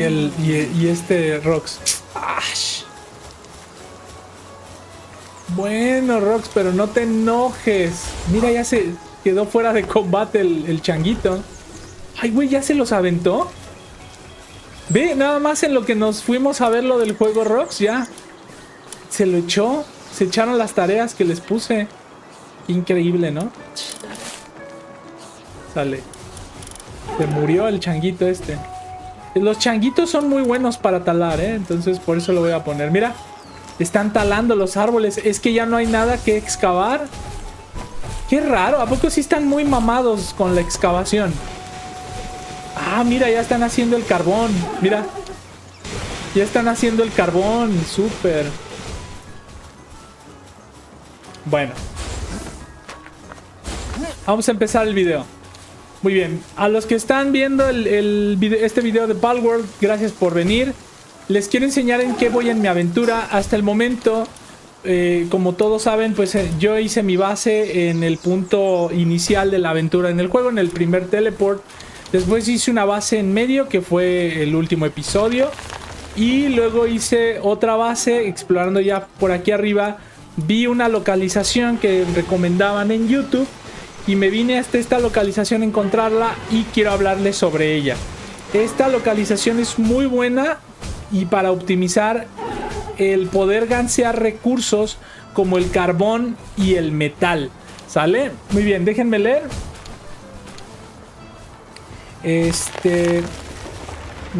y este Rox. ¡Ash! Bueno, Rox, pero no te enojes. Mira, ya se quedó fuera de combate el changuito. Ay, güey, ¿ya se los aventó? Ve, nada más en lo que nos fuimos a ver lo del juego Rox, ya. Se lo echó. Se echaron las tareas que les puse. Increíble, ¿no? Sale. Se murió el changuito este. Los changuitos son muy buenos para talar, ¿eh? Entonces por eso lo voy a poner. Mira, están talando los árboles. Es que ya no hay nada que excavar. Qué raro. ¿A poco sí están muy mamados con la excavación? Ah, mira, ya están haciendo el carbón. Mira. Ya están haciendo el carbón. Súper. Bueno. Vamos a empezar el video. Muy bien. A los que están viendo este video de Palworld, gracias por venir. Les quiero enseñar en qué voy en mi aventura. Hasta el momento, como todos saben, pues yo hice mi base en el punto inicial de la aventura en el juego, en el primer teleport. Después hice una base en medio, que fue el último episodio. Y luego hice otra base explorando ya por aquí arriba. Vi una localización que recomendaban en YouTube y me vine hasta esta localización a encontrarla y quiero hablarles sobre ella. Esta localización es muy buena y para optimizar el poder gansear recursos como el carbón y el metal. ¿Sale? Muy bien, déjenme leer.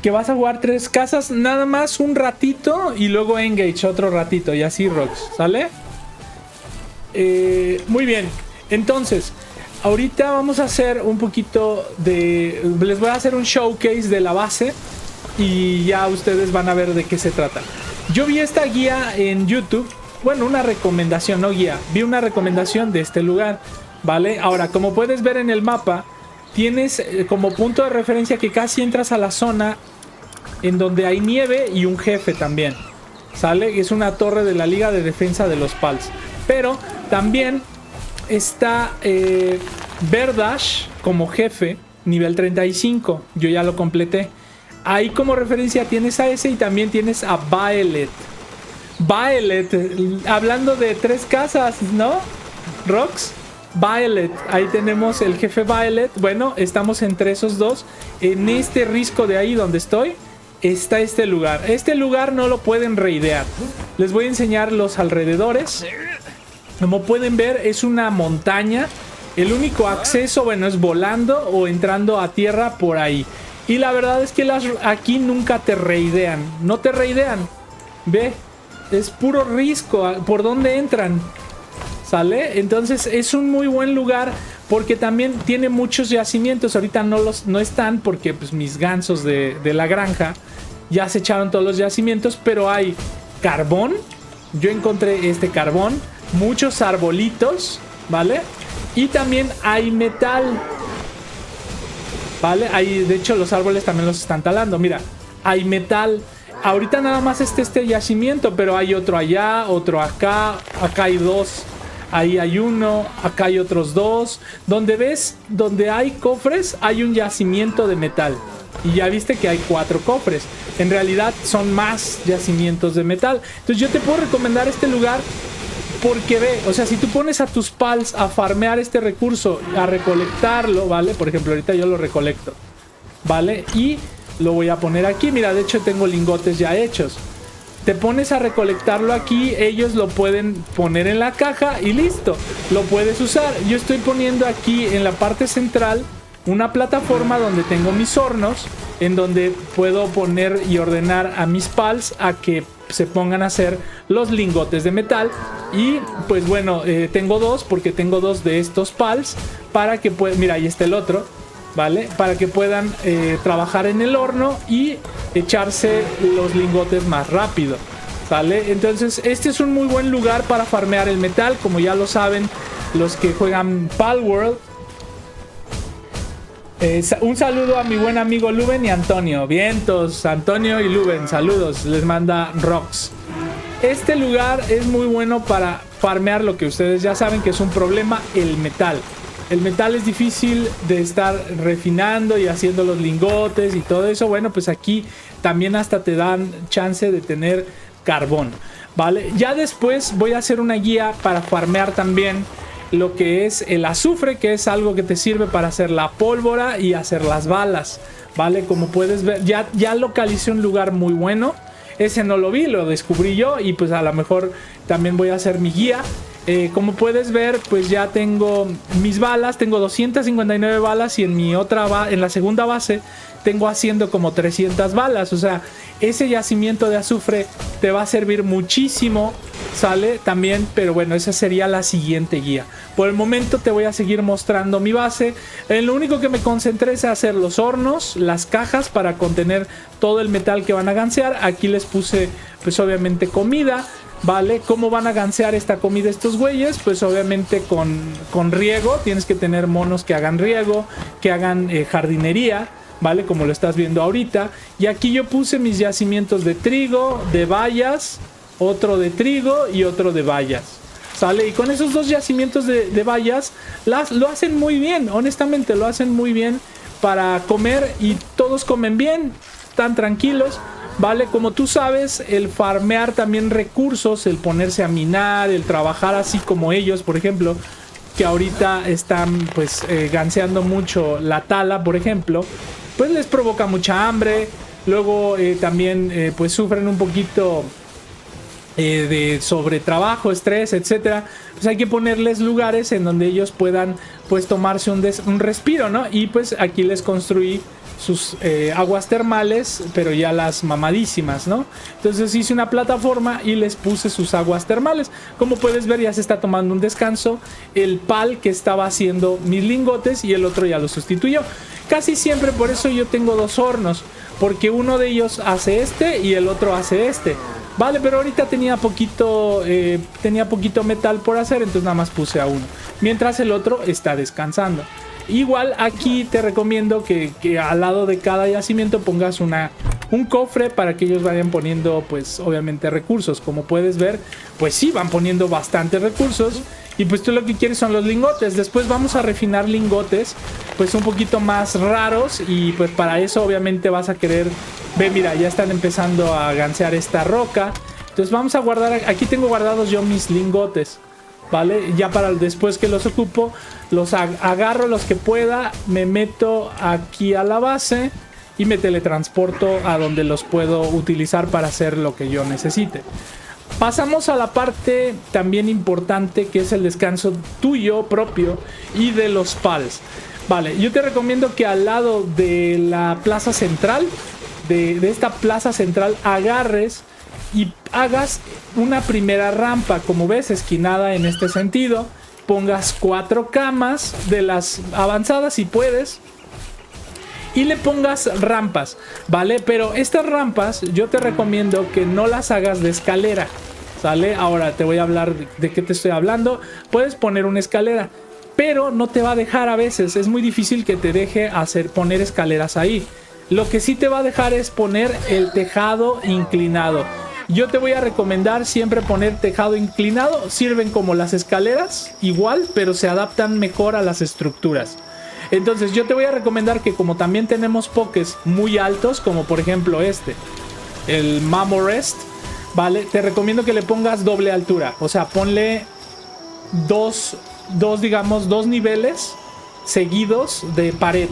Que vas a jugar 3 casas, nada más un ratito y luego engage otro ratito y así Rox, ¿sale? Muy bien, entonces ahorita vamos a hacer un poquito de... Les voy a hacer un showcase de la base y ya ustedes van a ver de qué se trata. Yo vi esta guía en YouTube, bueno, una recomendación, no guía, vi una recomendación de este lugar, ¿vale? Ahora, como puedes ver en el mapa, tienes como punto de referencia que casi entras a la zona en donde hay nieve y un jefe también, ¿sale? Es una torre de la Liga de Defensa de los Pals. Pero también está Verdash como jefe, nivel 35. Yo ya lo completé. Ahí como referencia tienes a ese y también tienes a Violet. Violet, hablando de 3 casas, ¿no? Rox. Violet, ahí tenemos el jefe Violet. Bueno, estamos entre esos dos. En este risco de ahí donde estoy está este lugar. Este lugar no lo pueden raidear. Les voy a enseñar los alrededores. Como pueden ver, es una montaña. El único acceso, bueno, es volando o entrando a tierra por ahí. Y la verdad es que aquí nunca te raidean. No te raidean. Ve, es puro risco. ¿Por dónde entran? ¿Sale? Entonces es un muy buen lugar porque también tiene muchos yacimientos. Ahorita no están porque pues, mis gansos de la granja ya se echaron todos los yacimientos. Pero hay carbón. Yo encontré este carbón. Muchos arbolitos, ¿vale? Y también hay metal, ¿vale? De hecho los árboles también los están talando. Mira, hay metal. Ahorita nada más este yacimiento, pero hay otro allá, otro acá. Acá hay 2. Ahí hay 1, acá hay otros 2. Donde ves, donde hay cofres, hay un yacimiento de metal. Y ya viste que hay 4 cofres. En realidad son más yacimientos de metal. Entonces yo te puedo recomendar este lugar porque ve, o sea, si tú pones a tus pals a farmear este recurso, a recolectarlo, ¿vale? Por ejemplo, ahorita yo lo recolecto, ¿vale? Y lo voy a poner aquí. Mira, de hecho tengo lingotes ya hechos. Te pones a recolectarlo aquí, ellos lo pueden poner en la caja y listo, lo puedes usar. Yo estoy poniendo aquí en la parte central una plataforma donde tengo mis hornos, en donde puedo poner y ordenar a mis pals a que se pongan a hacer los lingotes de metal. Y pues bueno, tengo 2 porque tengo 2 de estos pals para que puedan, mira, ahí está el otro, ¿vale? Para que puedan trabajar en el horno y echarse los lingotes más rápido, ¿sale? Entonces este es un muy buen lugar para farmear el metal, como ya lo saben los que juegan Palworld. Un saludo a mi buen amigo Luben y Antonio. Vientos, Antonio y Luben, saludos, les manda Rox. Este lugar es muy bueno para farmear lo que ustedes ya saben que es un problema, el metal. el metal es difícil de estar refinando y haciendo los lingotes y todo eso. Bueno, pues aquí también hasta te dan chance de tener carbón, ¿vale? Ya después voy a hacer una guía para farmear también lo que es el azufre, que es algo que te sirve para hacer la pólvora y hacer las balas, ¿vale? Como puedes ver, ya localicé un lugar muy bueno. Ese no lo vi, lo descubrí yo y pues a lo mejor también voy a hacer mi guía. Como puedes ver, pues ya tengo mis balas, tengo 259 balas y en la segunda base tengo haciendo como 300 balas. O sea, ese yacimiento de azufre te va a servir muchísimo, ¿sale? También, pero bueno, esa sería la siguiente guía. Por el momento te voy a seguir mostrando mi base. Lo único que me concentré es hacer los hornos, las cajas para contener todo el metal que van a gansear. Aquí les puse pues obviamente comida, ¿vale? ¿Cómo van a gansear esta comida estos güeyes? Pues obviamente con riego. Tienes que tener monos que hagan riego, que hagan jardinería, ¿vale? Como lo estás viendo ahorita. Y aquí yo puse mis yacimientos de trigo, de bayas, otro de trigo y otro de bayas, ¿sale? Y con esos dos yacimientos de bayas lo hacen muy bien, honestamente lo hacen muy bien para comer y todos comen bien, están tranquilos, ¿vale? Como tú sabes, el farmear también recursos, el ponerse a minar, el trabajar así como ellos, por ejemplo, que ahorita están pues ganseando mucho la tala, por ejemplo, pues les provoca mucha hambre. Luego también pues sufren un poquito de sobretrabajo, estrés, etcétera. Pues hay que ponerles lugares en donde ellos puedan pues tomarse un respiro, ¿no? Y pues aquí les construí sus aguas termales, pero ya las mamadísimas, ¿no? Entonces hice una plataforma y les puse sus aguas termales. Como puedes ver, ya se está tomando un descanso el pal que estaba haciendo mis lingotes y el otro ya lo sustituyó. Casi siempre por eso yo tengo dos hornos, porque uno de ellos hace este y el otro hace este, vale, pero ahorita tenía poquito metal por hacer, entonces nada más puse a uno, mientras el otro está descansando. Igual aquí te recomiendo que al lado de cada yacimiento pongas un cofre para que ellos vayan poniendo pues obviamente recursos. Como puedes ver, pues sí, van poniendo bastantes recursos. Y pues tú lo que quieres son los lingotes. Después vamos a refinar lingotes pues un poquito más raros. Y pues para eso obviamente vas a querer... Ve, mira, ya están empezando a gansear esta roca. Entonces vamos a guardar... Aquí tengo guardados yo mis lingotes, ¿vale? Ya para después que los ocupo, los agarro los que pueda, me meto aquí a la base y me teletransporto a donde los puedo utilizar para hacer lo que yo necesite. Pasamos a la parte también importante, que es el descanso tuyo propio y de los pals. Vale, yo te recomiendo que al lado de la plaza central, de esta plaza central, agarres y hagas una primera rampa, como ves, esquinada en este sentido. Pongas 4 camas de las avanzadas si puedes y le pongas rampas, ¿vale? Pero estas rampas yo te recomiendo que no las hagas de escalera, ¿sale? Ahora te voy a hablar de qué te estoy hablando. Puedes poner una escalera, pero no te va a dejar a veces. Es muy difícil que te deje poner escaleras ahí. Lo que sí te va a dejar es poner el tejado inclinado. Yo te voy a recomendar siempre poner tejado inclinado. Sirven como las escaleras, igual, pero se adaptan mejor a las estructuras. Entonces yo te voy a recomendar que, como también tenemos pokés muy altos, como por ejemplo el Mamorest, ¿vale? Te recomiendo que le pongas doble altura. O sea, ponle dos niveles seguidos de pared.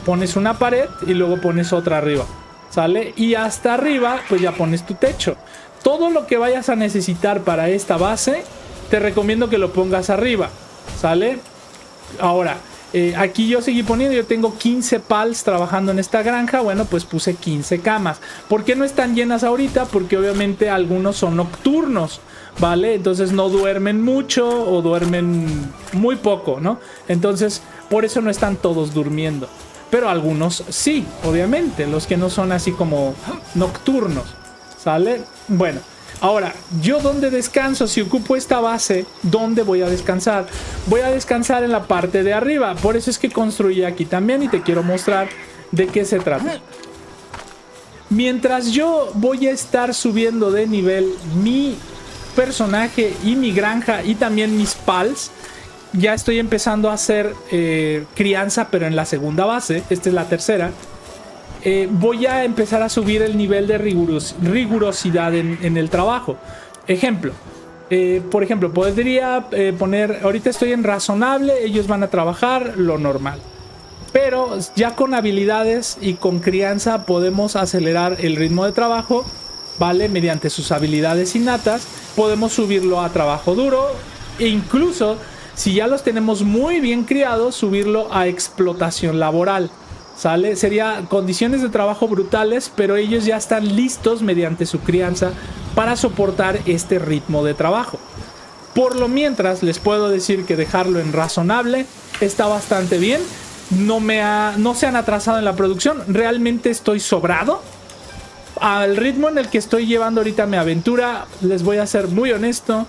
Pones una pared y luego pones otra arriba, ¿sale? Y hasta arriba pues ya pones tu techo. Todo lo que vayas a necesitar para esta base te recomiendo que lo pongas arriba, ¿sale? Ahora, aquí yo seguí poniendo, yo tengo 15 pals trabajando en esta granja. Bueno, pues puse 15 camas. ¿Por qué no están llenas ahorita? Porque obviamente algunos son nocturnos, ¿vale? Entonces no duermen mucho o duermen muy poco, ¿no? Entonces por eso no están todos durmiendo. Pero algunos sí, obviamente, los que no son así como nocturnos, ¿sale? Bueno, ahora, ¿yo dónde descanso? Si ocupo esta base, ¿dónde voy a descansar? Voy a descansar en la parte de arriba. Por eso es que construí aquí también y te quiero mostrar de qué se trata. Mientras yo voy a estar subiendo de nivel mi personaje y mi granja y también mis pals, ya estoy empezando a hacer crianza, pero en la segunda base. Esta es la tercera. Voy a empezar a subir el nivel de rigurosidad en el trabajo. Ejemplo. Por ejemplo, podría poner... Ahorita estoy en razonable, ellos van a trabajar lo normal. Pero ya con habilidades y con crianza podemos acelerar el ritmo de trabajo, ¿vale? Mediante sus habilidades innatas. Podemos subirlo a trabajo duro. E incluso, si ya los tenemos muy bien criados, subirlo a explotación laboral, ¿sale? Sería condiciones de trabajo brutales, pero ellos ya están listos mediante su crianza para soportar este ritmo de trabajo. Por lo mientras, les puedo decir que dejarlo en razonable está bastante bien. No se han atrasado en la producción. Realmente estoy sobrado. Al ritmo en el que estoy llevando ahorita mi aventura, les voy a ser muy honesto,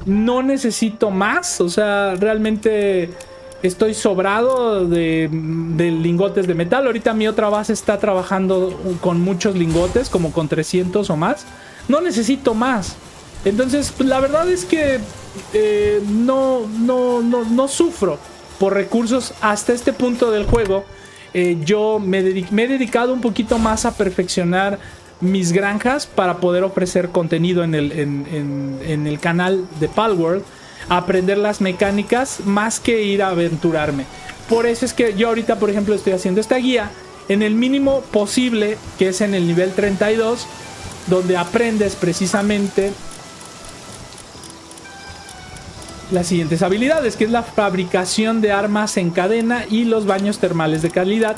no necesito más. O sea, realmente estoy sobrado de lingotes de metal. Ahorita mi otra base está trabajando con muchos lingotes, como con 300 o más. No necesito más. Entonces, pues, la verdad es que no sufro por recursos hasta este punto del juego. Yo me he dedicado un poquito más a perfeccionar mis granjas para poder ofrecer contenido en el canal de Palworld, aprender las mecánicas más que ir a aventurarme. Por eso es que yo ahorita, por ejemplo, estoy haciendo esta guía en el mínimo posible, que es en el nivel 32, donde aprendes precisamente las siguientes habilidades, que es la fabricación de armas en cadena y los baños termales de calidad.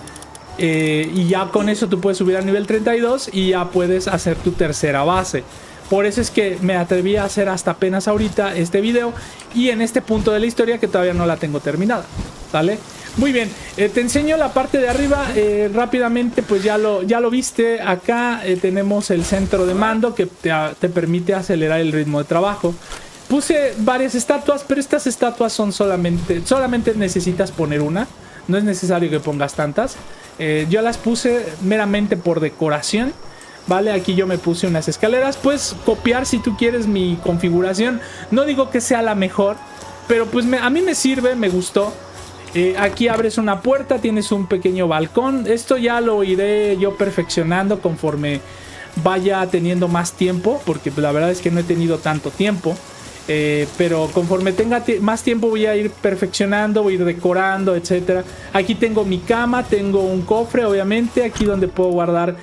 Y ya con eso tú puedes subir al nivel 32 y ya puedes hacer tu tercera base. Por eso es que me atreví a hacer hasta apenas ahorita este video y en este punto de la historia que todavía no la tengo terminada, ¿vale? Muy bien, te enseño la parte de arriba rápidamente. Pues ya lo viste. Acá tenemos el centro de mando que te permite acelerar el ritmo de trabajo. Puse varias estatuas, pero estas estatuas son solamente necesitas poner una. No es necesario que pongas tantas. Yo las puse meramente por decoración, ¿vale? Aquí yo me puse unas escaleras. Puedes copiar si tú quieres mi configuración. No digo que sea la mejor, pero pues a mí me sirve, me gustó. Aquí abres una puerta, tienes un pequeño balcón. Esto ya lo iré yo perfeccionando conforme vaya teniendo más tiempo, porque la verdad es que no he tenido tanto tiempo. Pero conforme tenga más tiempo voy a ir perfeccionando, voy a ir decorando, etcétera. Aquí tengo mi cama, tengo un cofre, obviamente, aquí donde puedo guardar,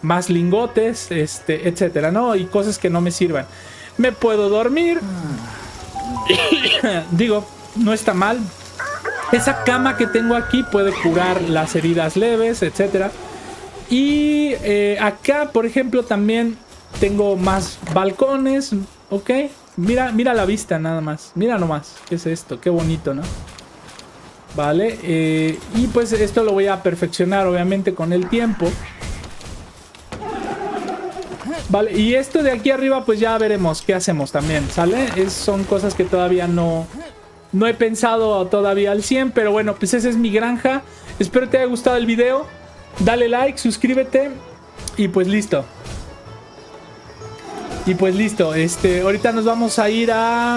más lingotes, etcétera, ¿no? Y cosas que no me sirvan. Me puedo dormir. Digo, no está mal. Esa cama que tengo aquí puede curar las heridas leves, etcétera. Y acá, por ejemplo, también tengo más balcones, ¿ok? Mira la vista nada más. Mira nomás. ¿Qué es esto? Qué bonito, ¿no? Vale. Y pues esto lo voy a perfeccionar obviamente con el tiempo. Vale. Y esto de aquí arriba pues ya veremos qué hacemos también, ¿sale? Son cosas que todavía no he pensado todavía al 100. Pero bueno, pues esa es mi granja. Espero te haya gustado el video. Dale like, suscríbete. Y pues listo. Ahorita nos vamos a ir a